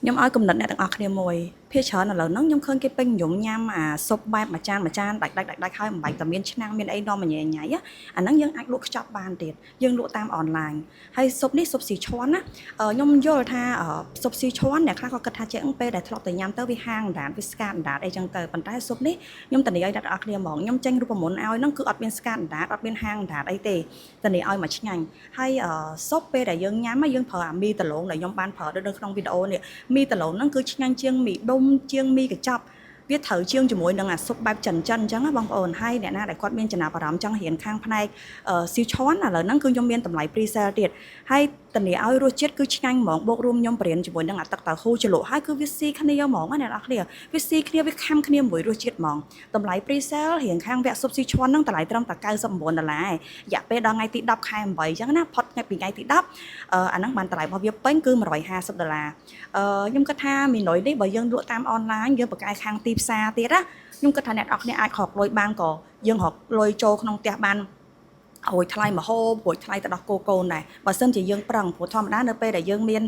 ខ្ញុំឲ្យកំណត់អ្នកទាំងអស់គ្នាមួយភាគច្រើនឥឡូវហ្នឹងខ្ញុំឃើញគេពេញនិយមញ៉ាំអាស៊ុបបែបមួយចានដាច់ហើយមិនបាច់តែមានឆ្នាំងមានអីនាំញ៉ៃញ៉ៃអាហ្នឹងយើងអាចលក់ខ្ចប់បានទៀតយើងលក់តាមអនឡាញហើយស៊ុបនេះស៊ុបស៊ីឈ័នណាខ្ញុំយល់ថាស៊ុបស៊ីឈ័នអ្នកខ្លះក៏គិតថាចេះពេលដែលធ្លាប់តែញ៉ាំទៅវាហាងដាតវាស្កាតដាតអីចឹងទៅប៉ុន្តែស៊ុបនេះខ្ញុំតានីឲ្យអ្នកទាំងអស់គ្នាហ្មងខ្ញុំចេញរូបមន្តឲ្យហ្នឹងគឺអត់មានស្កាតដាតអត់មានហាងដាតអីទេតានីឲ្យមកឆ្ងាញ់ហើយស៊ុបពេលដែលយើងញ៉ាំយើងប្រើអាមីដលងដែលខ្ញុំបានប្រើនៅក្នុងវីដេអូនេះមីដលងហ្នឹងគឺឆ្ងាញ់ជាងមីដុំជាងមីកញ្ចប់វាត្រូវជាងជាមួយនឹងអាស៊ុបបែបចិនអញ្ចឹងណាបងប្អូនហើយអ្នកណាដែលគាត់មានចំណាប់អារម្មណ៍ចង់រៀនខាងផ្នែកស៊ីឈ័នឥឡូវហ្នឹងគឺខ្ញុំមានតម្លៃ pre-sale ទៀតហើយតានីឲ្យរសជាតិគឺឆ្ងាញ់ហ្មងបូករួមខ្ញុំបរៀនជាមួយនឹងអាទឹកតៅហ៊ូជ្រលក់ហើយគឺវាស៊ីគ្នាហ្មងណាអ្នកនរគ្នាវាស៊ីគ្នាវាខាំគ្នាមួយរសជាតិហ្មងតម្លៃ pre-sale រៀងខាងវគ្គស៊ុបស៊ីឈ័នហ្នឹងតម្លៃត្រឹមតែ$99រយៈពេលដល់ថ្ងៃទី10ខែ8អញ្ចឹងណាផុតថ្ងៃពីថ្ងៃទី10អាហ្នឹងបានតម្លៃរបស់វាពេញគឺ$150ខ្ញុំគិតថាមីនុយនេះបើយើងលក់តាមអនឡាញយើងបកកាយខាងទីផ្សារទៀតណាខ្ញុំគិតថាអ្នកនរគ្នាអាចរកលុយបានក៏យើងរកលុយចូលក្នុងផ្ទះបានរួចថ្លៃមហូបរួចថ្លៃទៅដល់កូនដែរបើសិនជាយើងប្រឹងព្រោះធម្មតានៅពេលដែលយើងមាន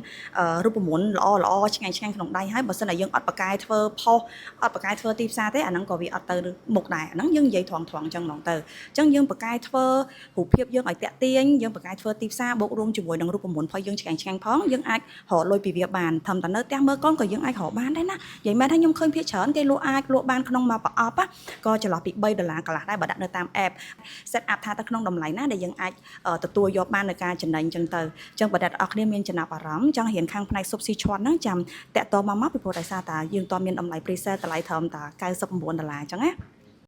រូបមន្តល្អឆ្ងាញ់ក្នុងដៃហើយបើសិនតែយើងអត់បកកាយធ្វើផុសអត់បកកាយធ្វើទីផ្សារទេអាហ្នឹងក៏វាអត់ទៅមុខដែរអាហ្នឹងយើងនិយាយត្រង់អញ្ចឹងហ្មងទៅអញ្ចឹងយើងបកកាយធ្វើរូបភាពយើងឲ្យតាក់ទាញយើងបកកាយធ្វើទីផ្សារបូករួមជាមួយនឹងរូបមន្តផងយើងឆ្ងាញ់ផងយើងអាចរកលុយពីវាបានធម្មតានៅផ្ទះមើលកូនក៏យើងអាចរកបានដែរណានិយាយមែនថាខ្ញុំឃើញភាគច្រើនគេលក់បានក្នុងមួយប្រអប់ក៏ចន្លោះពី$3កន្លះដែរបើដាក់នៅតាម app set up ថាទៅក្នុងតម្លៃណាដែលយើងអាចទទួលយកបាននៅការចំណេញអញ្ចឹងទៅអញ្ចឹងបើអ្នកនរគ្នាមានចំណាប់អារម្មណ៍ចង់រៀនខាងផ្នែកស៊ុបស៊ីឈ័នហ្នឹងចាំតាក់ទងមកពីព្រោះដោយសារតាយើងតមានតម្លៃ pre-sale តម្លៃត្រឹមតែ$99អញ្ចឹងណា